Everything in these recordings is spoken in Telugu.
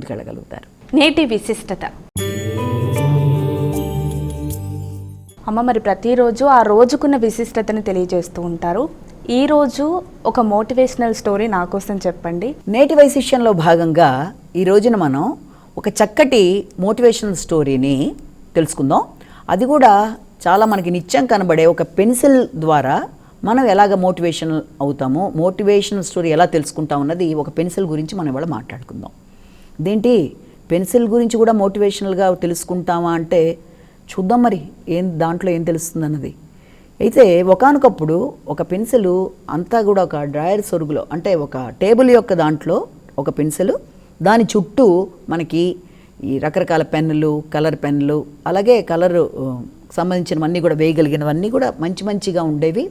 ముందుకెళ్ళగలుగుతారు. నేటి విశిష్టత అమ్మ, మరి ప్రతిరోజు ఆ రోజుకున్న విశిష్టతను తెలియజేస్తూ ఉంటారు. ఈరోజు ఒక మోటివేషనల్ స్టోరీ నా కోసం చెప్పండి. నేటి వైశిష్యంలో భాగంగా ఈ రోజున మనం ఒక చక్కటి మోటివేషనల్ స్టోరీని తెలుసుకుందాం. అది కూడా చాలా మనకి నిత్యం కనబడే ఒక పెన్సిల్ ద్వారా మనం ఎలాగ మోటివేషనల్ అవుతామో, మోటివేషనల్ స్టోరీ ఎలా తెలుసుకుంటాం అన్నది ఒక పెన్సిల్ గురించి మనం ఇవాళ మాట్లాడుకుందాం. ఇదేంటి పెన్సిల్ గురించి కూడా మోటివేషనల్గా తెలుసుకుంటామా అంటే చూద్దాం మరి దాంట్లో ఏం తెలుస్తుంది అన్నది. అయితే ఒకానొకప్పుడు ఒక పెన్సిలు అంతా కూడా ఒక డ్రాయర్ సొరుగులో, అంటే ఒక టేబుల్ యొక్క దాంట్లో ఒక పెన్సిలు, దాని చుట్టూ మనకి ఈ రకరకాల పెన్నులు, కలర్ పెన్నులు, అలాగే కలరు సంబంధించినవన్నీ కూడా వేయగలిగినవన్నీ కూడా మంచి మంచిగా ఉండేవి,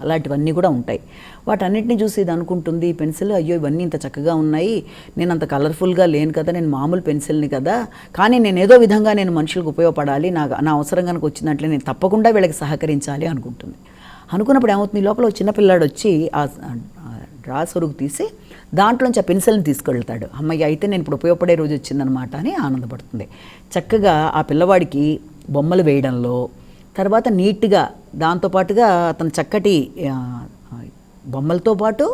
అలాంటివన్నీ కూడా ఉంటాయి. వాటన్నిటిని చూసి ఇది అనుకుంటుంది, ఈ పెన్సిల్ అయ్యో ఇవన్నీ ఇంత చక్కగా ఉన్నాయి, నేను అంత కలర్ఫుల్గా లేను కదా, నేను మామూలు పెన్సిల్ని కదా, కానీ నేను ఏదో విధంగా నేను మనుషులకు ఉపయోగపడాలి, నా అవసరం కనుక వచ్చినట్లే నేను తప్పకుండా వీళ్ళకి సహకరించాలి అనుకుంటుంది. అనుకున్నప్పుడు ఏమవుతుంది, లోపల చిన్నపిల్లాడు వచ్చి ఆ డ్రా సొరుగు తీసి దాంట్లోంచి ఆ పెన్సిల్ని తీసుకెళ్తాడు. అమ్మాయి అయితే నేను ఇప్పుడు ఉపయోగపడే రోజు వచ్చిందనమాట అని ఆనందపడుతుంది. చక్కగా ఆ పిల్లవాడికి బొమ్మలు వేయడంలో, తర్వాత నీట్గా దాంతోపాటుగా అతను చక్కటి బొమ్మలతో పాటు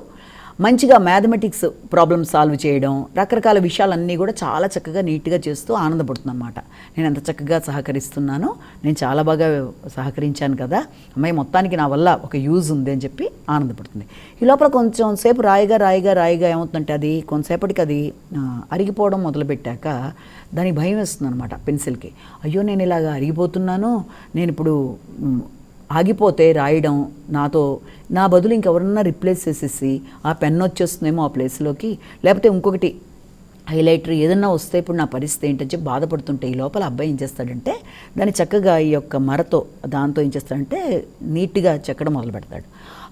మంచిగా మ్యాథమెటిక్స్ ప్రాబ్లమ్ సాల్వ్ చేయడం, రకరకాల విషయాలన్నీ కూడా చాలా చక్కగా నీట్గా చేస్తూ ఆనందపడుతుంది అనమాట. నేను ఎంత చక్కగా సహకరిస్తున్నానో, నేను చాలా బాగా సహకరించాను కదా, అమ్మాయి మొత్తానికి నా వల్ల ఒక యూజ్ ఉంది అని చెప్పి ఆనందపడుతుంది. ఈ లోపల కొంచెం సేపు రాయిగా ఏమవుతుందంటే అది కొంతసేపటికి అది అరిగిపోవడం మొదలుపెట్టాక దానికి భయం వేస్తుంది అనమాట పెన్సిల్కి. అయ్యో నేను ఇలాగ అరిగిపోతున్నాను, నేను ఇప్పుడు ఆగిపోతే రాయడం నా బదులు ఇంకెవరన్నా రిప్లేస్ చేసేసి ఆ పెన్ వచ్చేస్తుందేమో ఆ ప్లేస్లోకి, లేకపోతే ఇంకొకటి హైలైటర్ ఏదన్నా వస్తే ఇప్పుడు నా పరిస్థితి ఏంటని చెప్పి బాధపడుతుంటే ఈ లోపల అబ్బాయి ఏం చేస్తాడంటే దాన్ని చక్కగా ఈ యొక్క మరతో దాంతో ఏం చేస్తాడంటే నీట్గా చెక్కడం మొదలు పెడతాడు.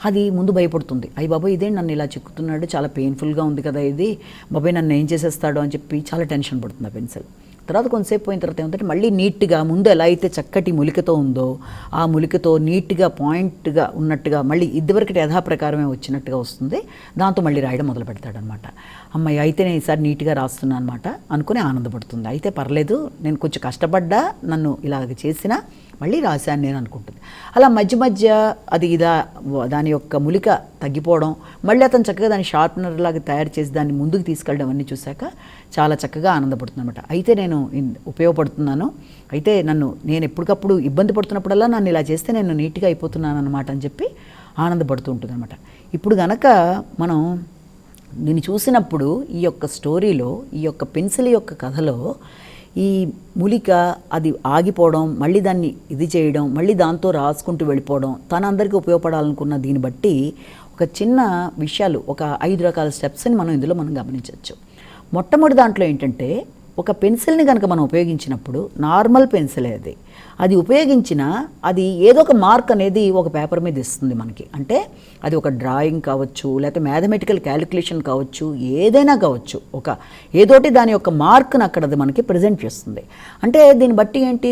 అది ముందు భయపడుతుంది, అయ్యి బాబాయ్ ఇదే నన్ను ఇలా చెక్కుతున్నాడు, చాలా పెయిన్ఫుల్గా ఉంది కదా ఇది, బాబాయ్ నన్ను ఏం చేసేస్తాడో అని చెప్పి చాలా టెన్షన్ పడుతుంది ఆ పెన్సిల్. తర్వాత కొంతసేపు పోయిన తర్వాత ఏమంటే మళ్ళీ నీట్గా ముందు ఎలా అయితే చక్కటి ములికతో ఉందో ఆ ములికతో నీట్గా పాయింట్గా ఉన్నట్టుగా మళ్ళీ ఇదివరకటి యథాప్రకారమే వచ్చినట్టుగా వస్తుంది. దాంతో మళ్ళీ రాయడం మొదలు పెడతాడనమాట. అమ్మాయి అయితే నేను ఈసారి నీట్గా రాస్తున్నాను అనమాట అనుకుని ఆనందపడుతుంది. అయితే పర్లేదు, నేను కొంచెం కష్టపడ్డా, నన్ను ఇలాగ చేసినా మళ్ళీ రాశాను నేను అనుకుంటుంది. అలా మధ్య అది దాని యొక్క ములిక తగ్గిపోవడం, మళ్ళీ అతను చక్కగా దాన్ని షార్ప్నర్ లాగా తయారు చేసి దాన్ని ముందుకు తీసుకెళ్ళడం అన్నీ చూశాక చాలా చక్కగా ఆనందపడుతుంది అనమాట. అయితే నేను ఉపయోగపడుతున్నాను, అయితే నేను ఎప్పటికప్పుడు ఇబ్బంది పడుతున్నప్పుడల్లా నన్ను ఇలా చేస్తే నేను నీట్గా అయిపోతున్నాను అనమాట అని చెప్పి ఆనందపడుతూ ఉంటుంది అనమాట. ఇప్పుడు గనక మనం దీన్ని చూసినప్పుడు ఈ యొక్క స్టోరీలో, ఈ యొక్క పెన్సిల్ యొక్క కథలో ఈ ములిక అది ఆగిపోవడం, మళ్ళీ దాన్ని ఇది చేయడం, మళ్ళీ దాంతో రాసుకుంటూ వెళ్ళిపోవడం, అందరికీ ఉపయోగపడాలనుకున్న దీన్ని బట్టి ఒక చిన్న విషయాలు, ఒక 5 రకాల స్టెప్స్ని మనం గమనించవచ్చు. మొట్టమొదటి దాంట్లో ఏంటంటే, ఒక పెన్సిల్ని కనుక మనం ఉపయోగించినప్పుడు నార్మల్ పెన్సిలే అది ఉపయోగించిన అది ఏదో ఒక మార్క్ అనేది ఒక పేపర్ మీద ఇస్తుంది మనకి. అంటే అది ఒక డ్రాయింగ్ కావచ్చు, లేకపోతే మ్యాథమెటికల్ క్యాలిక్యులేషన్ కావచ్చు, ఏదైనా కావచ్చు, ఏదోటి దాని యొక్క మార్క్ని అక్కడ అది మనకి ప్రజెంట్ చేస్తుంది. అంటే దీన్ని బట్టి ఏంటి,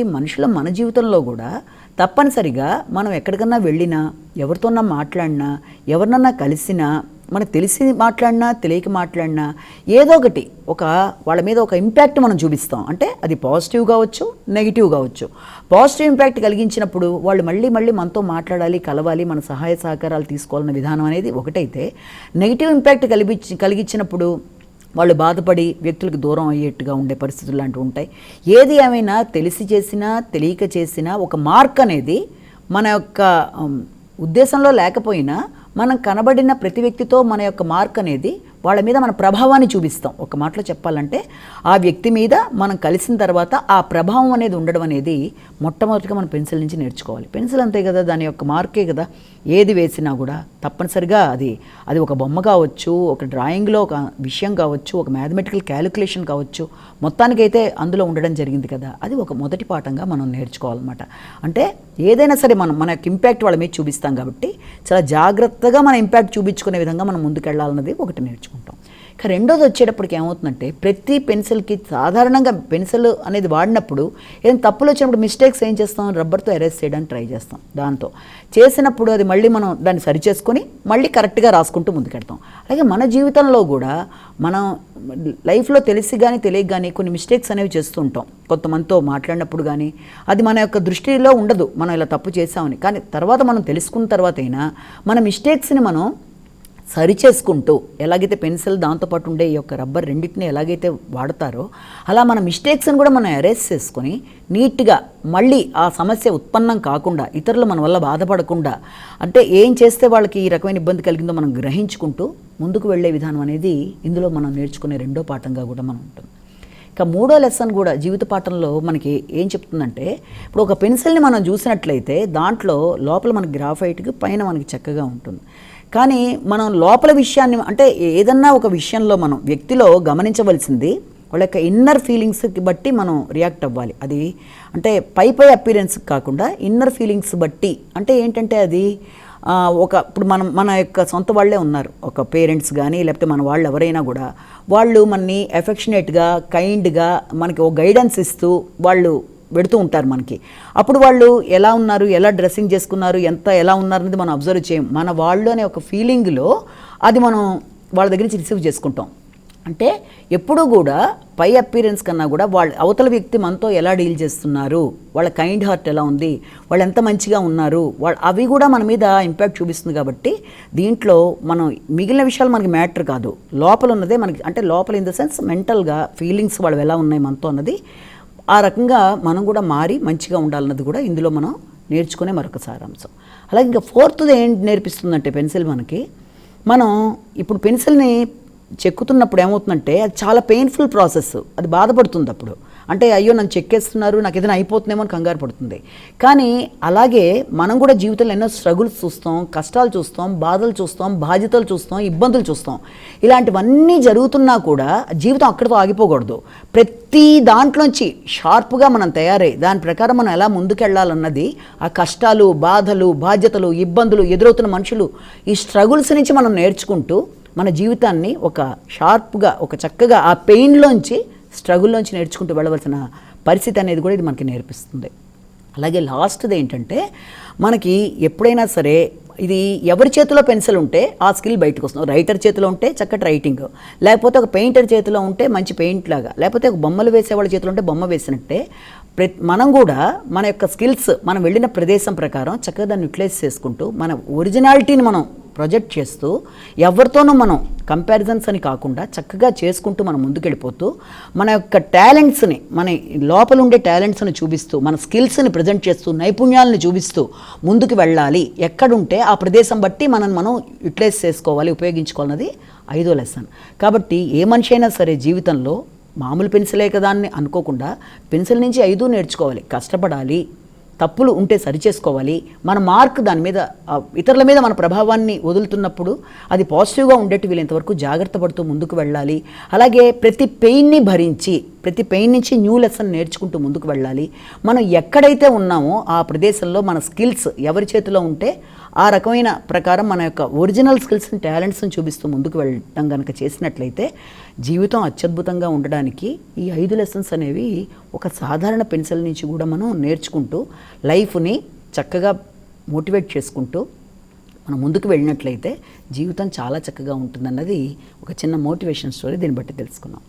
మన జీవితంలో కూడా తప్పనిసరిగా మనం ఎక్కడికన్నా వెళ్ళినా, ఎవరితోన్నా మాట్లాడినా, ఎవరినన్నా కలిసినా, మనకు తెలిసి మాట్లాడినా తెలియక మాట్లాడినా ఏదో ఒకటి వాళ్ళ మీద ఒక ఇంపాక్ట్ మనం చూపిస్తాం. అంటే అది పాజిటివ్ కావచ్చు, నెగిటివ్ కావచ్చు. పాజిటివ్ ఇంపాక్ట్ కలిగించినప్పుడు వాళ్ళు మళ్ళీ మనతో మాట్లాడాలి, కలవాలి, మన సహాయ సహకారాలు తీసుకోవాలన్న విధానం అనేది ఒకటైతే, నెగిటివ్ ఇంపాక్ట్ కలిగించినప్పుడు వాళ్ళు బాధపడి వ్యక్తులకు దూరం అయ్యేట్టుగా ఉండే పరిస్థితులు లాంటివి ఉంటాయి. ఏది ఏమైనా తెలిసి చేసినా తెలియక చేసినా ఒక మార్క్ అనేది మన యొక్క ఉద్దేశంలో లేకపోయినా మనం కనబడిన ప్రతి వ్యక్తితో మన యొక్క మార్క్ అనేది వాళ్ళ మీద మన ప్రభావాన్ని చూపిస్తాం. ఒక మాటలో చెప్పాలంటే ఆ వ్యక్తి మీద మనం కలిసిన తర్వాత ఆ ప్రభావం అనేది ఉండడం అనేది మొట్టమొదటిగా మనం పెన్సిల్ నుంచి నేర్చుకోవాలి. పెన్సిల్ అంతే కదా, దాని యొక్క మార్కే కదా, ఏది వేసినా కూడా తప్పనిసరిగా అది ఒక బొమ్మ కావచ్చు, ఒక డ్రాయింగ్లో ఒక విషయం కావచ్చు, ఒక మ్యాథమెటికల్ క్యాలిక్యులేషన్ కావచ్చు, మొత్తానికైతే అందులో ఉండడం జరిగింది కదా, అది ఒక మొదటి పాఠంగా మనం నేర్చుకోవాలన్నమాట. అంటే ఏదైనా సరే మన యొక్క ఇంపాక్ట్ వాళ్ళ మీద చూపిస్తాం కాబట్టి చాలా జాగ్రత్తగా మన ఇంపాక్ట్ చూపించుకునే విధంగా మనం ముందుకెళ్ళాలన్నది ఒకటి నేర్చుకుంటాం. ఇక రెండోది వచ్చేటప్పటికి ఏమవుతుందంటే ప్రతి పెన్సిల్కి సాధారణంగా పెన్సిల్ అనేది వాడినప్పుడు ఏం తప్పులు వచ్చినప్పుడు మిస్టేక్స్ ఏం చేస్తాం, రబ్బర్తో ఎరేజ్ చేయడానికి ట్రై చేస్తాం. దాంతో చేసినప్పుడు అది మళ్ళీ మనం దాన్ని సరిచేసుకొని మళ్ళీ కరెక్ట్గా రాసుకుంటూ ముందుకెడతాం. అలాగే మన జీవితంలో కూడా మనం లైఫ్లో తెలిసి కానీ తెలియక కానీ కొన్ని మిస్టేక్స్ అనేవి చేస్తూ ఉంటాం. కొంతమందితో మాట్లాడినప్పుడు కానీ అది మన యొక్క దృష్టిలో ఉండదు మనం ఇలా తప్పు చేసామని. కానీ తర్వాత మనం తెలుసుకున్న తర్వాత అయినా మన మిస్టేక్స్ని మనం సరిచేసుకుంటూ, ఎలాగైతే పెన్సిల్ దాంతోపాటు ఉండే ఈ యొక్క రబ్బర్ రెండింటిని ఎలాగైతే వాడతారో అలా మన మిస్టేక్స్ని కూడా మనం ఎరేజ్ చేసుకొని నీట్గా మళ్ళీ ఆ సమస్య ఉత్పన్నం కాకుండా, ఇతరులు మన వల్ల బాధపడకుండా, అంటే ఏం చేస్తే వాళ్ళకి ఈ రకమైన ఇబ్బంది కలిగిందో మనం గ్రహించుకుంటూ ముందుకు వెళ్ళే విధానం అనేది ఇందులో మనం నేర్చుకునే రెండో పాఠంగా కూడా మనం ఉంటుంది. ఇక మూడో లెసన్ కూడా జీవిత పాఠంలో మనకి ఏం చెప్తుందంటే, ఇప్పుడు ఒక పెన్సిల్ని మనం చూసినట్లయితే దాంట్లో లోపల మనకి గ్రాఫైట్కి పైన మనకి చక్కగా ఉంటుంది. కానీ మనం లోపల విషయాన్ని, అంటే ఏదన్నా ఒక విషయంలో మనం వ్యక్తిలో గమనించవలసింది వాళ్ళ యొక్క ఇన్నర్ ఫీలింగ్స్కి బట్టి మనం రియాక్ట్ అవ్వాలి. అది అంటే పై అపీరెన్స్ కాకుండా ఇన్నర్ ఫీలింగ్స్ బట్టి. అంటే ఏంటంటే అది ఇప్పుడు మన యొక్క సొంత వాళ్ళే ఉన్నారు, ఒక పేరెంట్స్ కానీ లేకపోతే మన వాళ్ళు ఎవరైనా కూడా వాళ్ళు మనని ఎఫెక్షనేట్గా, కైండ్గా మనకి ఒక గైడెన్స్ ఇస్తూ వాళ్ళు పెడుతూ ఉంటారు మనకి. అప్పుడు వాళ్ళు ఎలా ఉన్నారు, ఎలా డ్రెస్సింగ్ చేసుకున్నారు, ఎలా ఉన్నారు అనేది మనం అబ్జర్వ్ చేయం. మన వాళ్ళు అనే ఒక ఫీలింగ్లో అది మనం వాళ్ళ దగ్గర నుంచి రిసీవ్ చేసుకుంటాం. అంటే ఎప్పుడూ కూడా పై అపీరెన్స్ కన్నా కూడా వాళ్ళ అవతల వ్యక్తి మనతో ఎలా డీల్ చేస్తున్నారు, వాళ్ళ కైండ్ హార్ట్ ఎలా ఉంది, వాళ్ళు ఎంత మంచిగా ఉన్నారు, అవి కూడా మన మీద ఇంపాక్ట్ చూపిస్తుంది. కాబట్టి దీంట్లో మనం మిగిలిన విషయాలు మనకి మ్యాటర్ కాదు, లోపల ఉన్నదే మనకి, అంటే లోపల ఇన్ ద సెన్స్ మెంటల్గా ఫీలింగ్స్ వాళ్ళు ఎలా ఉన్నాయి మనతో అన్నది, ఆ రకంగా మనం కూడా మారి మంచిగా ఉండాలన్నది కూడా ఇందులో మనం నేర్చుకునే మరొక సారాంశం. అలాగే ఇంకా ఫోర్త్ది ఏం నేర్పిస్తుందంటే పెన్సిల్ మనకి, మనం ఇప్పుడు పెన్సిల్ని చెక్కుతున్నప్పుడు ఏమవుతుందంటే అది చాలా పెయిన్ఫుల్ ప్రాసెస్, అది బాధపడుతుంది అప్పుడు. అంటే అయ్యో నన్ను చెక్కేస్తున్నారు, నాకు ఏదైనా అయిపోతుందేమో అని కంగారు పడుతుంది. కానీ అలాగే మనం కూడా జీవితంలో ఎన్నో స్ట్రగుల్స్ చూస్తాం, కష్టాలు చూస్తాం, బాధలు చూస్తాం, బాధ్యతలు చూస్తాం, ఇబ్బందులు చూస్తాం. ఇలాంటివన్నీ జరుగుతున్నా కూడా జీవితం అక్కడితో ఆగిపోకూడదు. ప్రతి దాంట్లోంచి షార్ప్గా మనం తయారై దాని ప్రకారం మనం ఎలా ముందుకెళ్ళాలన్నది, ఆ కష్టాలు, బాధలు, బాధ్యతలు, ఇబ్బందులు, ఎదురవుతున్న మనుషులు, ఈ స్ట్రగుల్స్ నుంచి మనం నేర్చుకుంటూ మన జీవితాన్ని ఒక షార్ప్గా, ఒక చక్కగా ఆ పెయిన్లోంచి, స్ట్రగుల్లోంచి నేర్చుకుంటూ వెళ్ళవలసిన పరిస్థితి అనేది కూడా ఇది మనకి నేర్పిస్తుంది. అలాగే లాస్ట్ది ఏంటంటే, మనకి ఎప్పుడైనా సరే ఇది ఎవరి చేతిలో పెన్సిల్ ఉంటే ఆ స్కిల్ బయటకు వస్తుంది. రైటర్ చేతిలో ఉంటే చక్కటి రైటింగ్, లేకపోతే ఒక పెయింటర్ చేతిలో ఉంటే మంచి పెయింట్ లాగా, లేకపోతే ఒక బొమ్మలు వేసేవాళ్ళ చేతిలో ఉంటే బొమ్మ వేసినట్టే మనం కూడా మన యొక్క స్కిల్స్ మనం వెళ్ళిన ప్రదేశం ప్రకారం చక్కగా దాన్ని యూటిలైజ్ చేసుకుంటూ మన ఒరిజినాలిటీని మనం ప్రొజెక్ట్ చేస్తూ, ఎవరితోనూ మనం కంపారిజన్స్ అని కాకుండా చక్కగా చేసుకుంటూ మనం ముందుకెళ్ళిపోతూ మన యొక్క టాలెంట్స్ని, మన లోపల ఉండే టాలెంట్స్ని చూపిస్తూ, మన స్కిల్స్ని ప్రజెంట్ చేస్తూ, నైపుణ్యాలను చూపిస్తూ ముందుకు వెళ్ళాలి. ఎక్కడుంటే ఆ ప్రదేశం బట్టి మనం యూటిలైజ్ చేసుకోవాలి, ఉపయోగించుకోవాలన్నది 5వ లెసన్. కాబట్టి ఏ మనిషి అయినా సరే జీవితంలో మామూలు పెన్సిలే కదా అని అనుకోకుండా పెన్సిల్ నుంచి 5 నేర్చుకోవాలి, కష్టపడాలి, తప్పులు ఉంటే సరిచేసుకోవాలి, మన మార్క్ దాని మీద, ఇతరుల మీద మన ప్రభావాన్ని వదులుతున్నప్పుడు అది పాజిటివ్గా ఉండేట్టు వీళ్ళంతవరకు జాగ్రత్త పడుతూ ముందుకు వెళ్ళాలి. అలాగే ప్రతి పెయిన్ని భరించి, ప్రతి పెయిన్ నుంచి న్యూ లెసన్ నేర్చుకుంటూ ముందుకు వెళ్ళాలి. మనం ఎక్కడైతే ఉన్నామో ఆ ప్రదేశంలో మన స్కిల్స్ ఎవరి చేతిలో ఉంటే ఆ రకమైన ప్రకారం మన యొక్క ఒరిజినల్ స్కిల్స్ని, టాలెంట్స్ని చూపిస్తూ ముందుకు వెళ్ళడం కనుక చేసినట్లయితే జీవితం అత్యద్భుతంగా ఉండడానికి ఈ 5 లెసన్స్ అనేవి ఒక సాధారణ పెన్సిల్ నుంచి కూడా మనం నేర్చుకుంటూ లైఫ్ని చక్కగా మోటివేట్ చేసుకుంటూ మనం ముందుకు వెళ్ళినట్లయితే జీవితం చాలా చక్కగా ఉంటుందన్నది ఒక చిన్న మోటివేషన్ స్టోరీ, దీన్ని బట్టి తెలుసుకున్నాం.